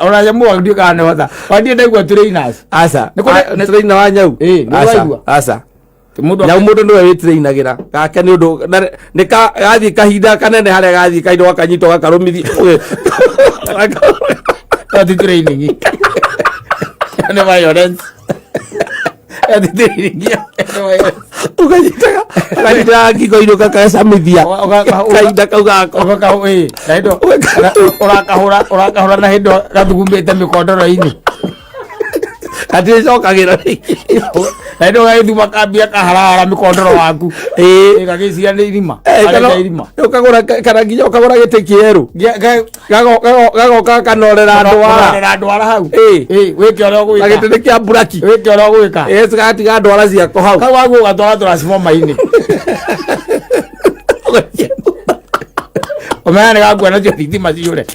Ona ya mu ndio kana wata. Wadi ndagwa trainers. Asa. Ni trainer wa nyau. Asa. Mundu ndio witirainagira gake ni undu ni ka gathi kahinda kanene haria gathi kaindo gakanyito gakarumithi ati training ane violence ati training ukanyitaga kahinda kikoindo gakasamithia kahinda kau gako naindo urakahura na hindo gathugumbite mikondoro-ini ati cokagira naindo gaithuma kambia kaharahara mikondoro waku gagiciria ni irima ukagura kana nginya ukagura gite kieru gagoka kanorera ndwara hau wiki ora gwika gite ni kia buraki wiki ora gwika gatiga ndwara ciako hau kau wagu gatwara transformer-ini omena ni gakuona cio thitima ciure